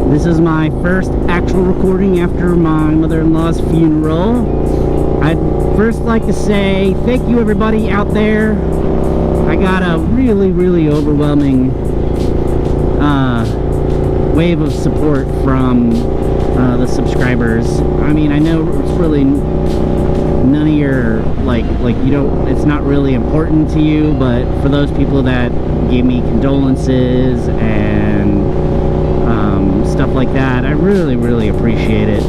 This is my first actual recording after my mother-in-law's funeral. I'd first like to say thank you everybody out there. I got a really overwhelming wave of support from the subscribers. I mean, I know it's really none of your like you don't, it's not really important to you, but for those people that gave me condolences and stuff like that, I really appreciate it.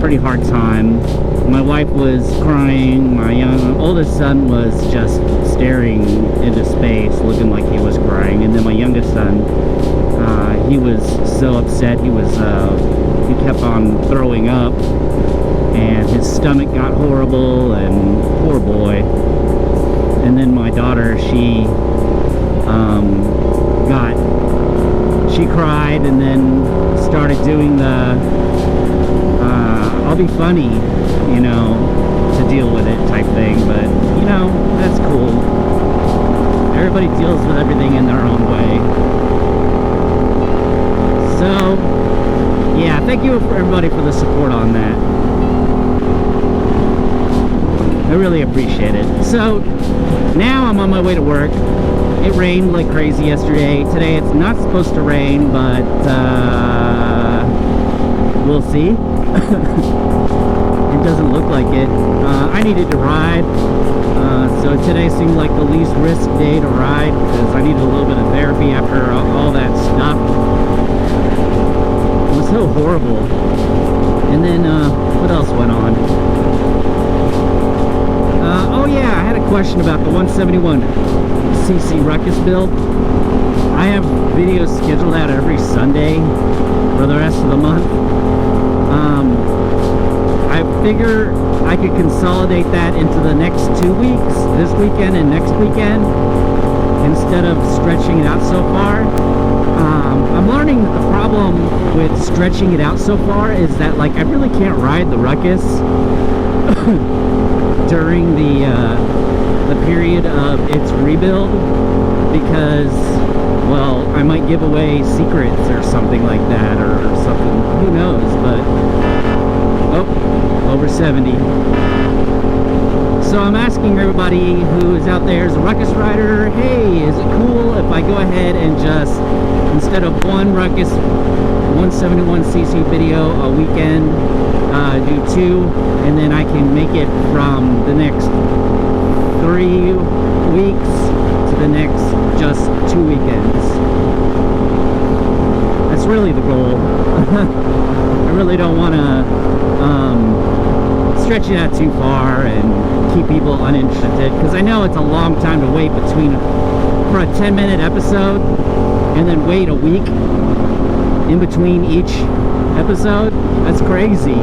Pretty hard time. My wife was crying, my oldest son was just staring into space looking like he was crying, and then my youngest son, he was so upset, he kept on throwing up and his stomach got horrible, and poor boy. And then my daughter, she cried and then started doing the I'll be funny, you know, to deal with it type thing. But you know, that's cool. Everybody deals with everything in their own way. So yeah, thank you for everybody for the support on that. I really appreciate it. So now I'm on my way to work. It rained like crazy yesterday. Today it's not supposed to rain, but we'll see. It doesn't look like it. I needed to ride, so today seemed like the least risk day to ride because I needed a little bit of therapy after all that stuff. It was so horrible. And then what else went on? Oh yeah, I had a question about the 171cc Ruckus build. I have videos scheduled out every Sunday for the rest of the month. I figure I could consolidate that into the next 2 weeks, this weekend and next weekend, instead of stretching it out so far. I'm learning that the problem with stretching it out so far is that, like, I really can't ride the Ruckus during the period of its rebuild, because, well, I might give away secrets or something like that, or something, who knows. But oh, over 70. So I'm asking everybody who is out there as a Ruckus rider, hey, is it cool if I go ahead and just, instead of one Ruckus 171cc video a weekend, do 2, and then I can make it from the next 3 weeks to the next just 2 weekends. That's really the goal. I really don't want to stretch it out too far and keep people uninterested, because I know it's a long time to wait for a 10-minute episode and then wait a week in between each episode. That's crazy.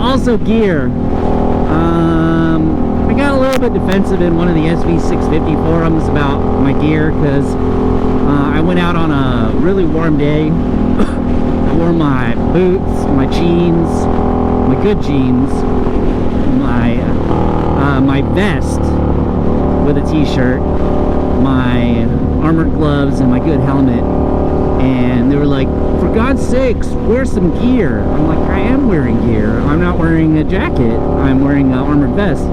Also gear. I got a little bit defensive in one of the SV650 forums about my gear, because I went out on a really warm day. I wore my boots, my jeans, my good jeans, my vest with a t-shirt, my armored gloves, and my good helmet. And they were like, for God's sakes, wear some gear. I'm like, I am wearing gear. I'm not wearing a jacket. I'm wearing an armored vest.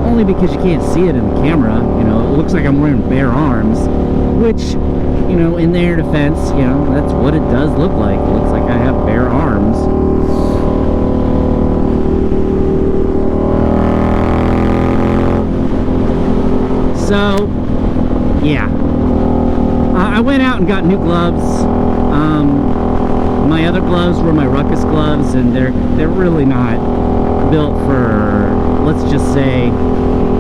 Only because you can't see it in the camera. You know, it looks like I'm wearing bare arms, which, you know, in their defense, you know, that's what it does look like. It looks like I have bare arms. So, yeah. I went out and got new gloves. My other gloves were my Ruckus gloves, and they're really not built for, let's just say,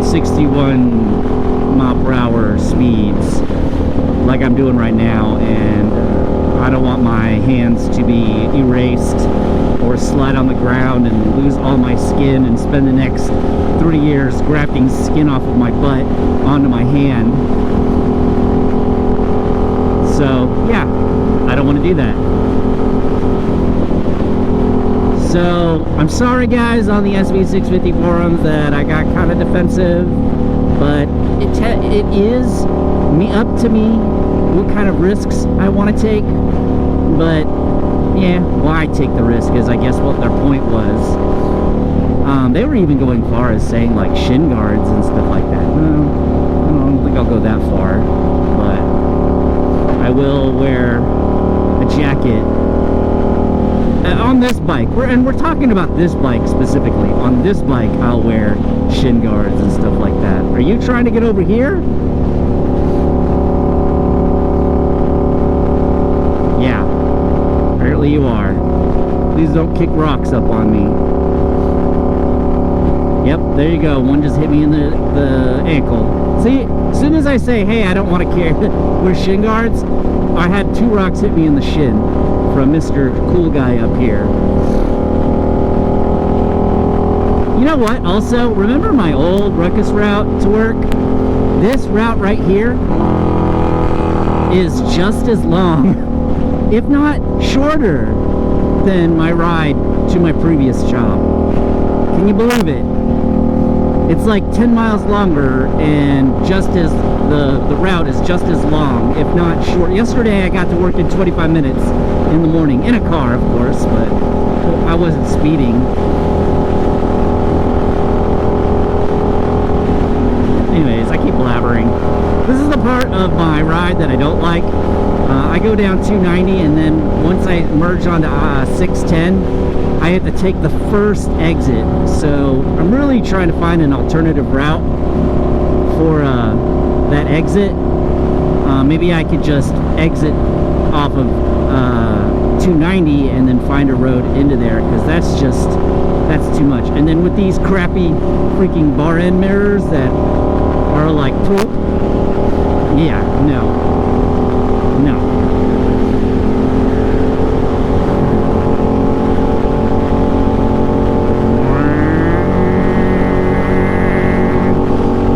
61 mile per hour speeds. I'm doing right now, and I don't want my hands to be erased or slide on the ground and lose all my skin and spend the next 3 years grafting skin off of my butt onto my hand. So yeah, I don't want to do that. So I'm sorry guys on the SV650 forums that I got kind of defensive, but it is up to me what kind of risks I want to take. But yeah, why take the risk is I guess what their point was. They were even going far as saying like shin guards and stuff like that. No, I don't think I'll go that far, but I will wear a jacket on this bike. We're talking about this bike specifically. On this bike, I'll wear shin guards and stuff like that. Are you trying to get over here? Yeah, apparently you are. Please don't kick rocks up on me. Yep, there you go. One just hit me in the ankle. See, as soon as I say, hey, I don't want to wear shin guards, I had 2 rocks hit me in the shin from Mr. Cool Guy up here. You know what? Also, remember my old Ruckus route to work? This route right here is just as long, if not shorter, than my ride to my previous job. Can you believe it? It's like 10 miles longer, and just as the route is just as long, if not short. Yesterday I got to work in 25 minutes in the morning, in a car of course, but I wasn't speeding. Anyways, I keep blabbering. This is the part of my ride that I don't like. I go down 290, and then once I merge onto 610, I have to take the first exit. So I'm really trying to find an alternative route for that exit. Maybe I could just exit off of 290 and then find a road into there, because that's too much. And then with these crappy freaking bar end mirrors that are like, yeah, no.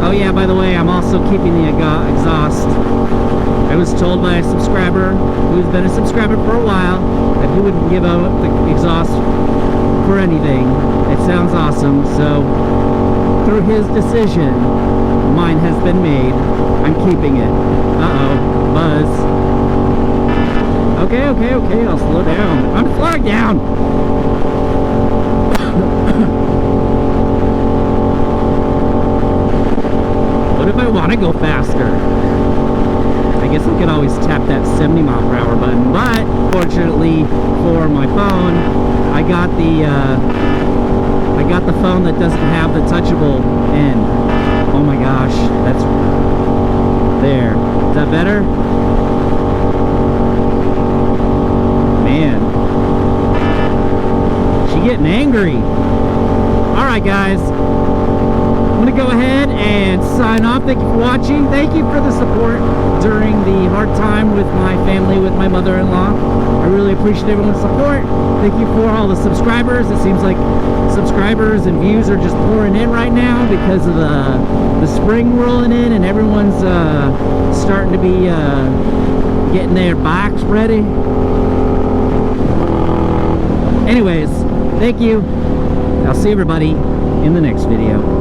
Oh yeah, by the way, I'm also keeping the exhaust. I was told by a subscriber who's been a subscriber for a while that he wouldn't give up the exhaust for anything. It sounds awesome, so through his decision, mine has been made. I'm keeping it. Uh-oh, buzz. Okay, I'll slow down. I'm slowing down! What if I want to go faster? I guess I could always tap that 70 mile per hour button, but fortunately for my phone, I got the phone that doesn't have the touchable end. Oh my gosh, that's there. Is that better? Man, she getting angry. All right, guys. I'm going to go ahead and sign off. Thank you for watching. Thank you for the support during the hard time with my family, with my mother-in-law. I really appreciate everyone's support. Thank you for all the subscribers. It seems like subscribers and views are just pouring in right now because of the spring rolling in, and everyone's starting to be getting their bikes ready. Anyways, thank you. I'll see everybody in the next video.